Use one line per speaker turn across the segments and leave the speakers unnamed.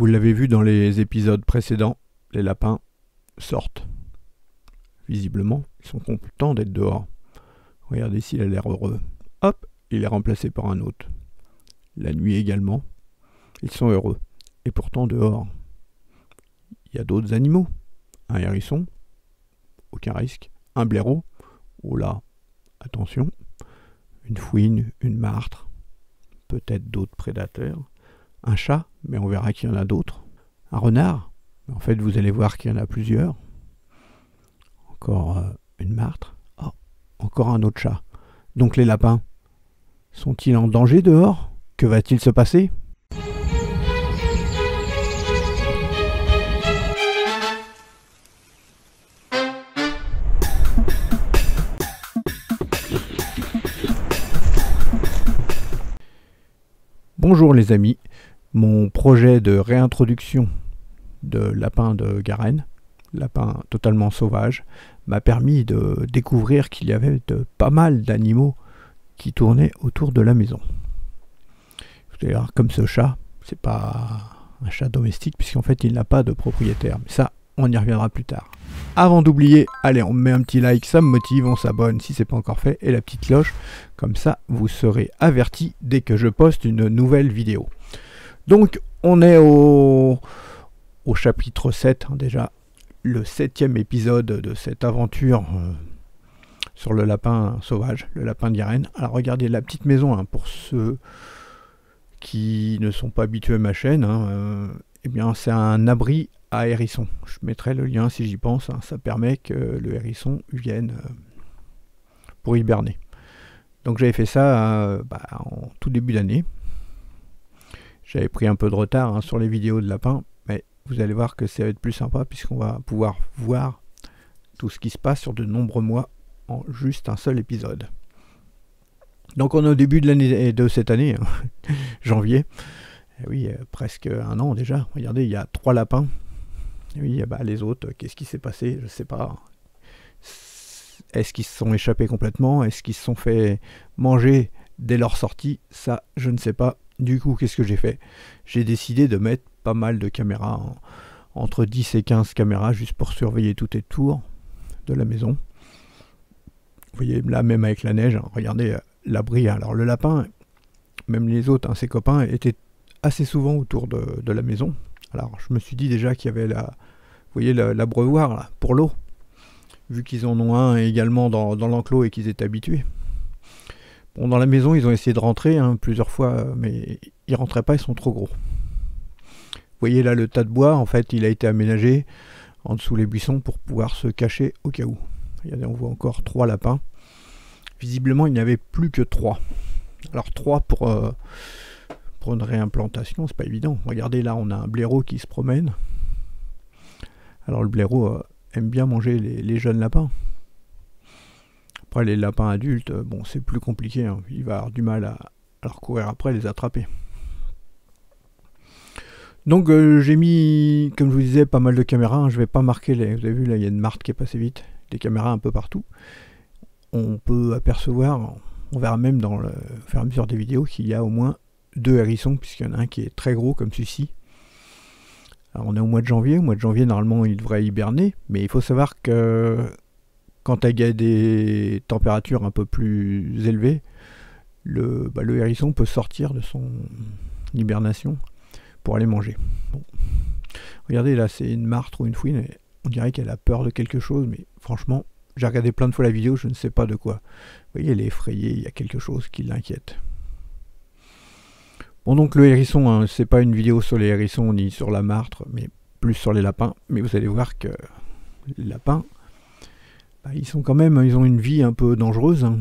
Vous l'avez vu dans les épisodes précédents, les lapins sortent. Visiblement, ils sont contents d'être dehors. Regardez s'il a l'air heureux. Hop, il est remplacé par un autre. La nuit également, ils sont heureux. Et pourtant dehors, il y a d'autres animaux. Un hérisson, aucun risque. Un blaireau, oh là, attention. Une fouine, une martre, peut-être d'autres prédateurs. Un chat, mais on verra qu'il y en a d'autres. Un renard, en fait vous allez voir qu'il y en a plusieurs. Encore une martre. Oh, encore un autre chat. Donc les lapins, sont-ils en danger dehors? Que va-t-il se passer? Bonjour les amis, mon projet de réintroduction de lapin de Garenne, lapin totalement sauvage, m'a permis de découvrir qu'il y avait pas mal d'animaux qui tournaient autour de la maison. Vous allez voir, comme ce chat, c'est pas un chat domestique puisqu'en fait il n'a pas de propriétaire, mais ça on y reviendra plus tard. Avant d'oublier, allez, on met un petit like, ça me motive, on s'abonne si c'est pas encore fait, et la petite cloche, comme ça vous serez avertis dès que je poste une nouvelle vidéo. Donc on est au chapitre 7, hein, déjà, le 7e épisode de cette aventure sur le lapin sauvage, le lapin de Garenne. Alors regardez la petite maison, hein, pour ceux qui ne sont pas habitués à ma chaîne, hein, eh bien c'est un abri à hérisson. Je mettrai le lien si j'y pense, hein. Ça permet que le hérisson vienne pour hiberner. Donc j'avais fait ça en tout début d'année. J'avais pris un peu de retard, hein, sur les vidéos de lapin, mais vous allez voir que ça va être plus sympa puisqu'on va pouvoir voir tout ce qui se passe sur de nombreux mois en juste un seul épisode. Donc on est au début de l'année, de cette année, hein, janvier. Et oui, presque un an déjà. Regardez, il y a 3 lapins. Et oui, les autres, qu'est-ce qui s'est passé? Je ne sais pas. Est-ce qu'ils se sont échappés complètement? Est-ce qu'ils se sont fait manger dès leur sortie? Ça, je ne sais pas. Du coup, qu'est-ce que j'ai fait? J'ai décidé de mettre pas mal de caméras, entre 10 et 15 caméras, juste pour surveiller tout et tours de la maison. Vous voyez, là, même avec la neige, hein, regardez l'abri. Alors le lapin, même les autres, hein, ses copains, étaient assez souvent autour de la maison. Alors je me suis dit déjà qu'il y avait vous voyez l'abreuvoir là, pour l'eau, vu qu'ils en ont un également dans l'enclos et qu'ils étaient habitués. Bon, dans la maison ils ont essayé de rentrer, hein, plusieurs fois, mais ils rentraient pas, ils sont trop gros. Vous voyez là le tas de bois, en fait il a été aménagé en dessous les buissons pour pouvoir se cacher au cas où. Regardez, on voit encore 3 lapins. Visiblement il n'y avait plus que 3. Alors 3 pour une réimplantation, c'est pas évident. Regardez, là on a un blaireau qui se promène. Alors le blaireau aime bien manger les jeunes lapins. Après les lapins adultes, bon, c'est plus compliqué, hein. Il va avoir du mal à leur courir après, les attraper. Donc j'ai mis, comme je vous disais, pas mal de caméras, hein. Je vais pas marquer les... Vous avez vu là, il y a une marthe qui est passée vite. Des caméras un peu partout. On peut apercevoir, on verra même dans le fur et à mesure des vidéos, qu'il y a au moins 2 hérissons, puisqu'il y en a un qui est très gros comme celui-ci. Alors on est au mois de janvier. Au mois de janvier, normalement, il devrait hiberner. Mais il faut savoir que quand il y a des températures un peu plus élevées, le hérisson peut sortir de son hibernation pour aller manger. Bon. Regardez, là, c'est une martre ou une fouine. On dirait qu'elle a peur de quelque chose, mais franchement, j'ai regardé plein de fois la vidéo, je ne sais pas de quoi. Vous voyez, elle est effrayée, il y a quelque chose qui l'inquiète. Bon, donc le hérisson, hein, c'est pas une vidéo sur les hérissons ni sur la martre, mais plus sur les lapins. Mais vous allez voir que les lapins, ils sont quand même, ils ont une vie un peu dangereuse, hein,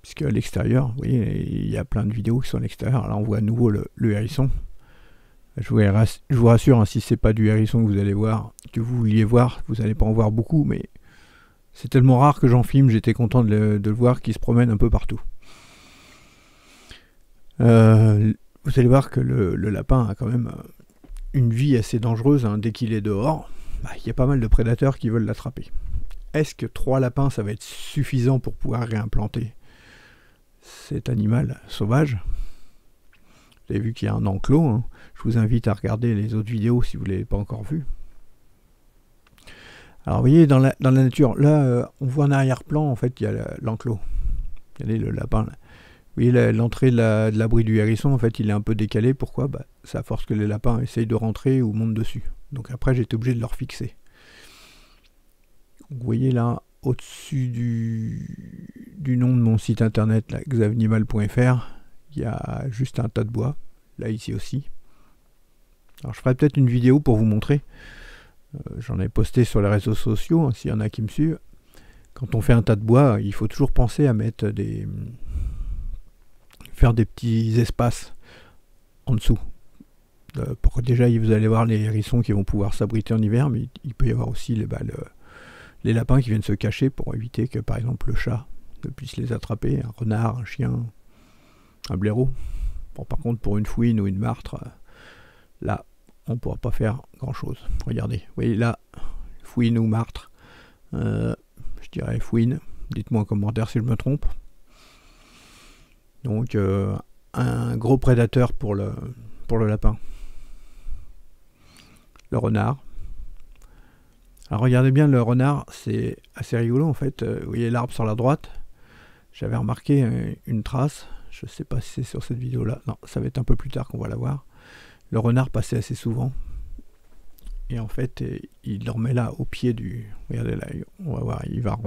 puisque à l'extérieur, vous voyez, il y a plein de vidéos qui sont à l'extérieur. Là, on voit à nouveau le hérisson. Je vous rassure, hein, si c'est pas du hérisson que vous allez voir, que vous vouliez voir, vous n'allez pas en voir beaucoup, mais c'est tellement rare que j'en filme, j'étais content de le voir, qui se promène un peu partout. Vous allez voir que le lapin a quand même une vie assez dangereuse, hein. Dès qu'il est dehors, il y a pas mal de prédateurs qui veulent l'attraper. Est-ce que 3 lapins, ça va être suffisant pour pouvoir réimplanter cet animal sauvage? Vous avez vu qu'il y a un enclos, hein. Je vous invite à regarder les autres vidéos si vous ne l'avez pas encore vu. Alors vous voyez, dans la nature, là, on voit en arrière-plan, en fait, il y a l'enclos. Regardez le lapin, là. Vous voyez, l'entrée de l'abri du hérisson, en fait, il est un peu décalé. Pourquoi? C'est à force que les lapins essayent de rentrer ou montent dessus. Donc après, j'étais obligé de leur fixer. Vous voyez là, au-dessus du nom de mon site internet, xavenimal.fr, il y a juste un tas de bois. Là, ici aussi. Alors je ferai peut-être une vidéo pour vous montrer. J'en ai posté sur les réseaux sociaux, hein, s'il y en a qui me suivent. Quand on fait un tas de bois, il faut toujours penser à mettre faire des petits espaces en dessous. Pour déjà, vous allez voir les hérissons qui vont pouvoir s'abriter en hiver, mais il peut y avoir aussi les lapins qui viennent se cacher pour éviter que, par exemple, le chat ne puisse les attraper, un renard, un chien, un blaireau. Bon, par contre, pour une fouine ou une martre, là, on ne pourra pas faire grand-chose. Regardez, vous voyez là, fouine ou martre, je dirais fouine. Dites-moi en commentaire si je me trompe. Donc, un gros prédateur pour le lapin. Le renard. Alors, regardez bien, le renard, c'est assez rigolo, en fait. Vous voyez l'arbre sur la droite. J'avais remarqué une trace. Je ne sais pas si c'est sur cette vidéo-là. Non, ça va être un peu plus tard qu'on va la voir. Le renard passait assez souvent. Et en fait, il dormait là, au pied du... Regardez là, on va voir, il va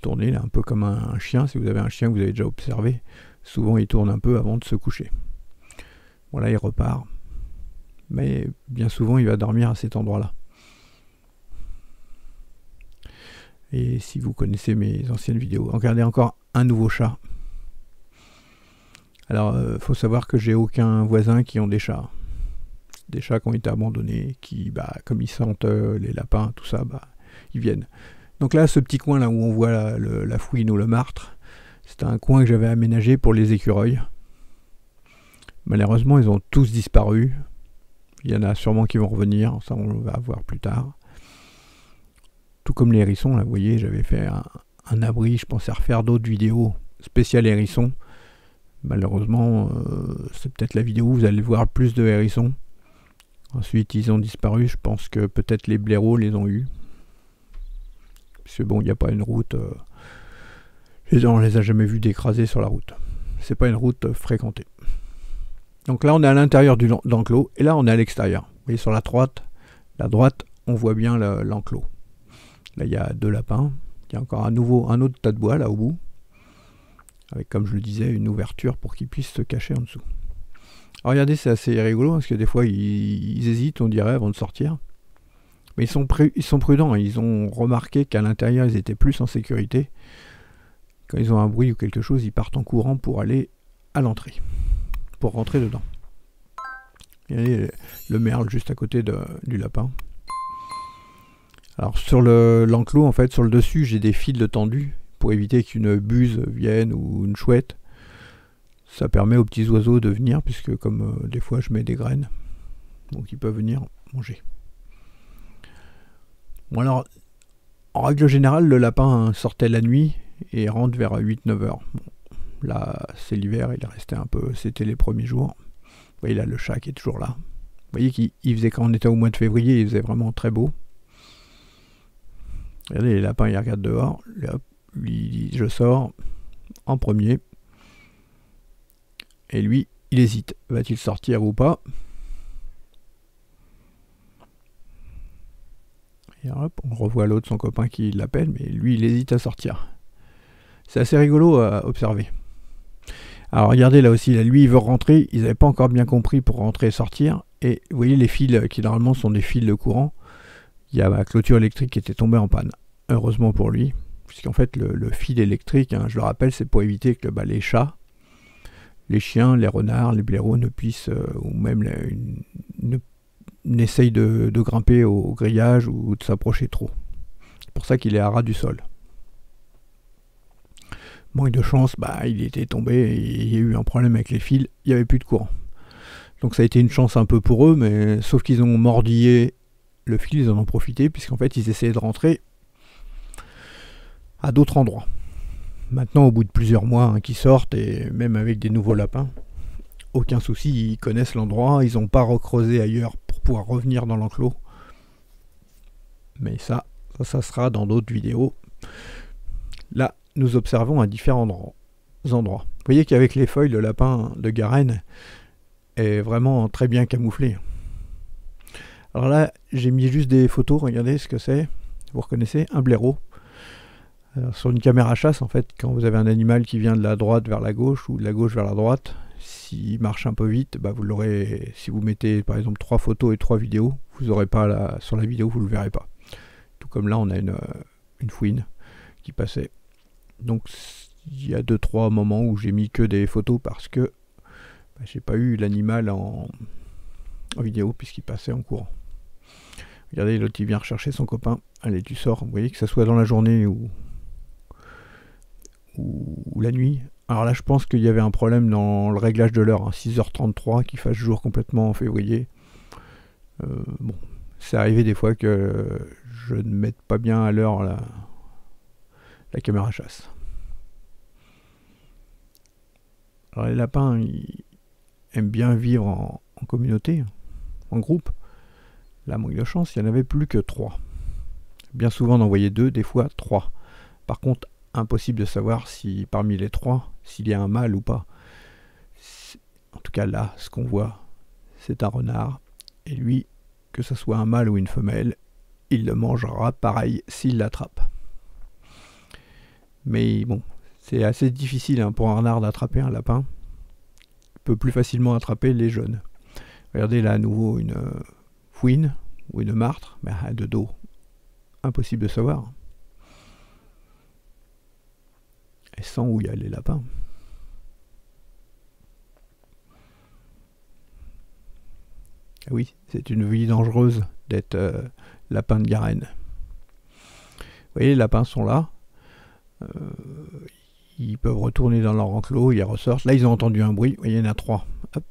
tourner là, un peu comme un chien. Si vous avez un chien que vous avez déjà observé, souvent il tourne un peu avant de se coucher. Voilà, il repart. Mais bien souvent, il va dormir à cet endroit-là. Et si vous connaissez mes anciennes vidéos, regardez encore un nouveau chat. Alors, faut savoir que j'ai aucun voisin qui ont des chats. Des chats qui ont été abandonnés, qui, comme ils sentent les lapins, tout ça, ils viennent. Donc là, ce petit coin là où on voit la fouine ou le martre, c'est un coin que j'avais aménagé pour les écureuils. Malheureusement, ils ont tous disparu. Il y en a sûrement qui vont revenir, ça on va voir plus tard. Tout comme les hérissons, là, vous voyez, j'avais fait un abri, je pensais refaire d'autres vidéos spéciales hérissons. Malheureusement, c'est peut-être la vidéo où vous allez voir plus de hérissons. Ensuite, ils ont disparu, je pense que peut-être les blaireaux les ont eus. Parce que bon, il n'y a pas une route... on les a jamais vus d'écraser sur la route. C'est pas une route fréquentée. Donc là, on est à l'intérieur de l'enclos, et là, on est à l'extérieur. Vous voyez, sur la droite, on voit bien l'enclos. Là, il y a deux lapins. Il y a encore un autre tas de bois, là, au bout. Avec, comme je le disais, une ouverture pour qu'ils puissent se cacher en dessous. Alors, regardez, c'est assez rigolo, parce que des fois, ils hésitent, on dirait, avant de sortir. Mais ils sont prudents. Ils ont remarqué qu'à l'intérieur, ils étaient plus en sécurité. Quand ils ont un bruit ou quelque chose, ils partent en courant pour aller à l'entrée. Pour rentrer dedans. Et le merle juste à côté du lapin. Alors sur l'enclos, en fait, sur le dessus, j'ai des fils tendus pour éviter qu'une buse vienne ou une chouette. Ça permet aux petits oiseaux de venir, puisque comme des fois je mets des graines, donc ils peuvent venir manger. Bon alors, en règle générale, le lapin sortait la nuit et rentre vers 8-9 heures. Bon, là, c'est l'hiver, il est resté un peu, c'était les premiers jours. Vous voyez là, le chat qui est toujours là. Vous voyez qu'il faisait, quand on était au mois de février, il faisait vraiment très beau. Regardez, les lapins, ils regardent dehors. Hop, lui, il dit, je sors en premier. Et lui, il hésite. Va-t-il sortir ou pas? Et hop, on revoit l'autre, son copain, qui l'appelle, mais lui, il hésite à sortir. C'est assez rigolo à observer. Alors regardez là aussi, là, lui il veut rentrer, ils n'avaient pas encore bien compris pour rentrer et sortir. Et vous voyez les fils qui normalement sont des fils de courant, il y a la clôture électrique qui était tombée en panne. Heureusement pour lui, puisqu'en fait le fil électrique, hein, je le rappelle, c'est pour éviter que les chats, les chiens, les renards, les blaireaux ne puissent, ou même n'essayent de grimper au grillage ou de s'approcher trop. C'est pour ça qu'il est à ras du sol. Manque de chance, il était tombé et il y a eu un problème avec les fils, il n'y avait plus de courant. Donc ça a été une chance un peu pour eux, mais sauf qu'ils ont mordillé le fil, ils en ont profité, puisqu'en fait ils essayaient de rentrer à d'autres endroits. Maintenant, au bout de plusieurs mois qu'ils sortent, et même avec des nouveaux lapins, aucun souci, ils connaissent l'endroit, ils n'ont pas recreusé ailleurs pour pouvoir revenir dans l'enclos. Mais ça sera dans d'autres vidéos. Là, nous observons à différents endroits. Vous voyez qu'avec les feuilles, le lapin de Garenne est vraiment très bien camouflé. Alors là, j'ai mis juste des photos, regardez ce que c'est. Vous reconnaissez un blaireau. Alors, sur une caméra chasse, en fait, quand vous avez un animal qui vient de la droite vers la gauche ou de la gauche vers la droite, s'il marche un peu vite, bah vous l'aurez. Si vous mettez par exemple 3 photos et 3 vidéos, vous n'aurez pas sur la vidéo, vous ne le verrez pas. Tout comme là, on a une fouine qui passait. Donc il y a 2-3 moments où j'ai mis que des photos parce que bah, j'ai pas eu l'animal en vidéo puisqu'il passait en courant. Regardez, l'autre il vient rechercher son copain. Allez, tu sors. Vous voyez que ça soit dans la journée ou la nuit. Alors là, je pense qu'il y avait un problème dans le réglage de l'heure. 6h33, qu'il fasse jour complètement en février. Bon, c'est arrivé des fois que je ne mette pas bien à l'heure la caméra chasse. Alors les lapins, ils aiment bien vivre en communauté, en groupe. Là, manque de chance, il n'y en avait plus que 3. Bien souvent, on en voyait 2, des fois 3. Par contre, impossible de savoir si parmi les 3, s'il y a un mâle ou pas. En tout cas, là, ce qu'on voit, c'est un renard. Et lui, que ce soit un mâle ou une femelle, il le mangera pareil s'il l'attrape. Mais bon, c'est assez difficile pour un renard d'attraper un lapin. Il peut plus facilement attraper les jeunes. Regardez là à nouveau une fouine ou une martre, mais de dos, impossible de savoir. Et sans où il y a les lapins. Ah oui, c'est une vie dangereuse d'être lapin de Garenne. Vous voyez, les lapins sont là. Ils peuvent retourner dans leur enclos, ils ressortent. Là, ils ont entendu un bruit. Vous voyez, il y en a 3. Hop.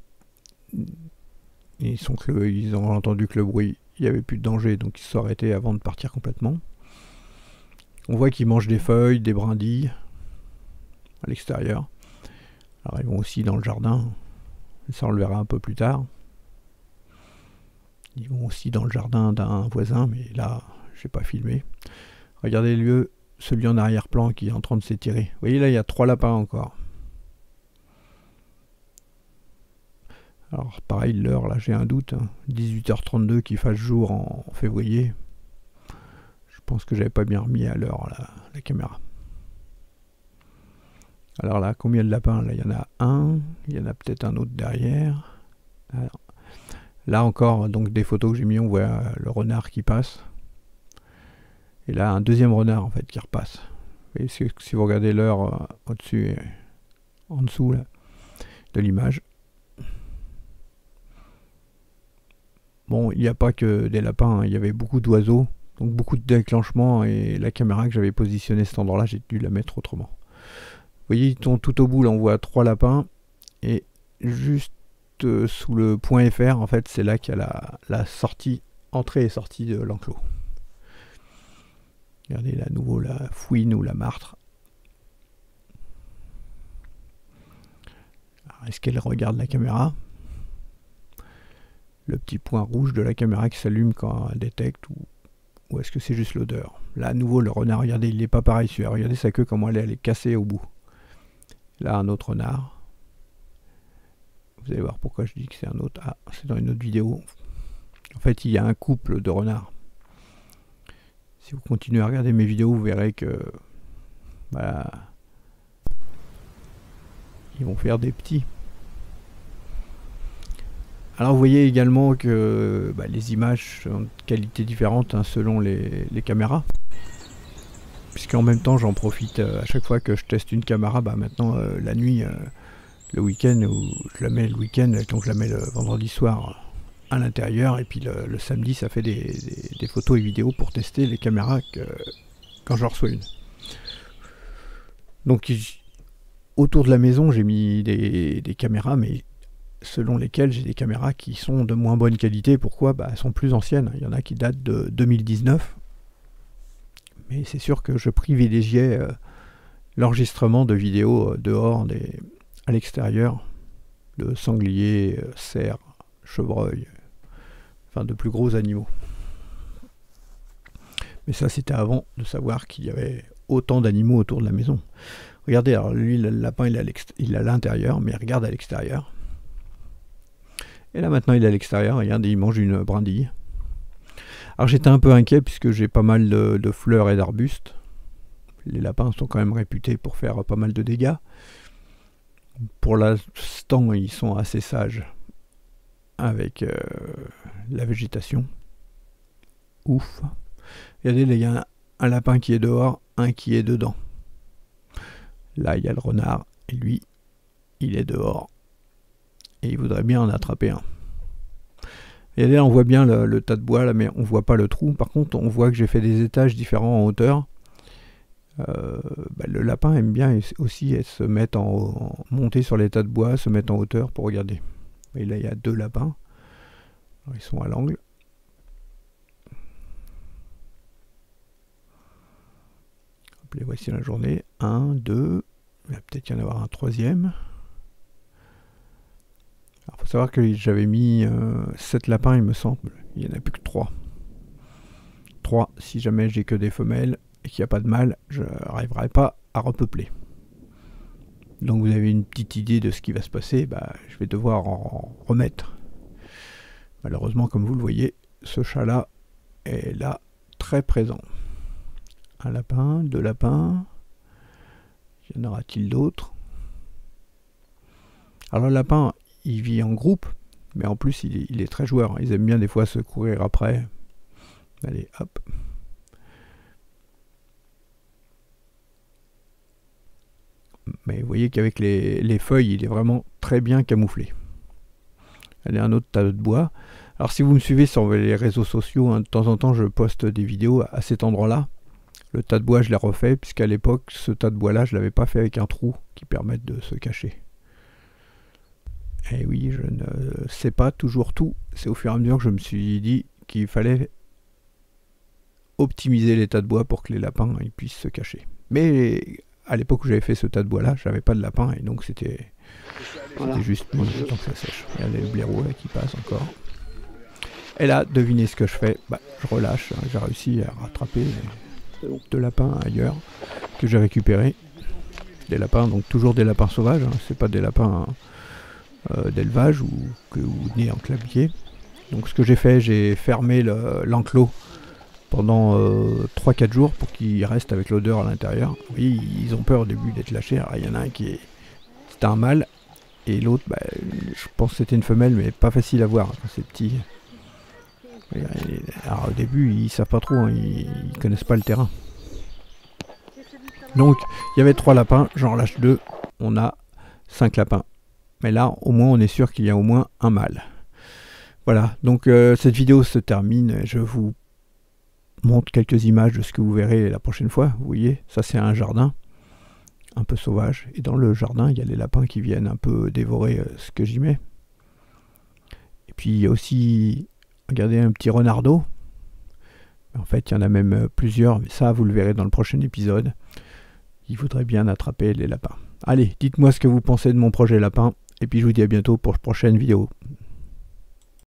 Ils ont entendu que le bruit, il n'y avait plus de danger, donc ils se sont arrêtés avant de partir complètement. On voit qu'ils mangent des feuilles, des brindilles à l'extérieur. Alors ils vont aussi dans le jardin. Ça, on le verra un peu plus tard. Ils vont aussi dans le jardin d'un voisin, mais là, je n'ai pas filmé. Regardez celui en arrière-plan qui est en train de s'étirer. Vous voyez, là, il y a 3 lapins encore. Alors, pareil, l'heure, là, j'ai un doute. 18h32 qu'il fasse jour en février. Je pense que j'avais pas bien remis à l'heure la caméra. Alors là, combien de lapins? Là, il y en a un. Il y en a peut-être un autre derrière. Alors, là encore, donc des photos que j'ai mis, on voit le renard qui passe. Et là, un deuxième renard, en fait, qui repasse. Et si vous regardez l'heure au-dessus et en dessous là, de l'image. Bon, il n'y a pas que des lapins, il y avait beaucoup d'oiseaux. Donc beaucoup de déclenchements et la caméra que j'avais positionnée à cet endroit-là, j'ai dû la mettre autrement. Vous voyez, tout au bout, là, on voit 3 lapins. Et juste sous le point FR, en fait, c'est là qu'il y a la sortie, entrée et sortie de l'enclos. Regardez là, à nouveau la fouine ou la martre. Est-ce qu'elle regarde la caméra? Le petit point rouge de la caméra qui s'allume quand elle détecte ou est-ce que c'est juste l'odeur? Là, à nouveau, le renard, regardez, il n'est pas pareil celui-là. Regardez sa queue, comment elle est cassée au bout. Là, un autre renard. Vous allez voir pourquoi je dis que c'est un autre. Ah, c'est dans une autre vidéo. En fait, il y a un couple de renards. Si vous continuez à regarder mes vidéos, vous verrez que bah, ils vont faire des petits. Alors vous voyez également que les images sont de qualité différente selon les caméras. Puisqu'en même temps j'en profite à chaque fois que je teste une caméra, maintenant la nuit, le week-end, ou je la mets le week-end, donc je la mets le vendredi soir à l'intérieur, et puis le samedi ça fait des photos et vidéos pour tester les caméras quand j'en reçois une. Donc autour de la maison j'ai mis des caméras, mais selon lesquelles j'ai des caméras qui sont de moins bonne qualité. Pourquoi? Elles sont plus anciennes. Il y en a qui datent de 2019. Mais c'est sûr que je privilégiais l'enregistrement de vidéos dehors, à l'extérieur, de sangliers, cerfs, chevreuils, enfin de plus gros animaux. Mais ça, c'était avant de savoir qu'il y avait autant d'animaux autour de la maison. Regardez, alors lui, le lapin, il est à l'intérieur, mais regarde à l'extérieur. Et là, maintenant, il est à l'extérieur, regardez, il mange une brindille. Alors, j'étais un peu inquiet, puisque j'ai pas mal de fleurs et d'arbustes. Les lapins sont quand même réputés pour faire pas mal de dégâts. Pour l'instant, ils sont assez sages avec la végétation. Ouf. Regardez, il y a un lapin qui est dehors, un qui est dedans. Là, il y a le renard, et lui, il est dehors. Et il voudrait bien en attraper un. Et là, on voit bien le tas de bois, là, mais on voit pas le trou. Par contre, on voit que j'ai fait des étages différents en hauteur. Le lapin aime bien aussi se mettre monter sur les tas de bois, se mettre en hauteur pour regarder. Et là, il y a 2 lapins. Alors, ils sont à l'angle. Les voici dans la journée. 1, 2. Il va peut-être y en avoir un 3e. Alors, faut savoir que j'avais mis 7 lapins, il me semble. Il n'y en a plus que 3. 3, si jamais j'ai que des femelles et qu'il n'y a pas de mâle, je n'arriverai pas à repeupler. Donc vous avez une petite idée de ce qui va se passer. Je vais devoir en remettre. Malheureusement, comme vous le voyez, ce chat-là est là, très présent. Un lapin, 2 lapins. Y en aura-t-il d'autres? Alors le lapin, il vit en groupe, mais en plus il est très joueur. Ils aiment bien des fois se courir après. Allez, hop. Mais vous voyez qu'avec les feuilles, il est vraiment très bien camouflé. Allez, un autre tas de bois. Alors si vous me suivez sur les réseaux sociaux, hein, de temps en temps je poste des vidéos à cet endroit-là. Le tas de bois, je l'ai refait, puisqu'à l'époque, ce tas de bois-là, je ne l'avais pas fait avec un trou qui permette de se cacher. Et oui, je ne sais pas toujours tout. C'est au fur et à mesure que je me suis dit qu'il fallait optimiser les tas de bois pour que les lapins ils puissent se cacher. Mais à l'époque où j'avais fait ce tas de bois-là, j'avais pas de lapin, et donc c'était juste mon temps que ça sèche. Regardez le blaireau là, qui passe encore. Et là, devinez ce que je fais. Je relâche, hein, j'ai réussi à rattraper 2 lapins ailleurs que j'ai récupérés. Des lapins, donc toujours des lapins sauvages, hein, c'est pas des lapins d'élevage ou nés en clavier. Donc ce que j'ai fait, j'ai fermé l'enclos pendant 3-4 jours pour qu'ils restent avec l'odeur à l'intérieur. Oui, ils ont peur au début d'être lâchés. Alors il y en a un qui est... C'était un mâle, et l'autre, je pense que c'était une femelle, mais pas facile à voir quand c'est petit. Alors au début, ils savent pas trop, hein, ils connaissent pas le terrain. Donc, il y avait 3 lapins, j'en relâche 2, on a 5 lapins. Mais là, au moins, on est sûr qu'il y a au moins un mâle. Voilà, donc cette vidéo se termine. Je vous montre quelques images de ce que vous verrez la prochaine fois. Vous voyez, ça c'est un jardin un peu sauvage. Et dans le jardin, il y a les lapins qui viennent un peu dévorer ce que j'y mets. Et puis, il y a aussi... Regardez, un petit renardeau. En fait, il y en a même plusieurs, mais ça, vous le verrez dans le prochain épisode. Il voudrait bien attraper les lapins. Allez, dites-moi ce que vous pensez de mon projet lapin, et puis je vous dis à bientôt pour une prochaine vidéo.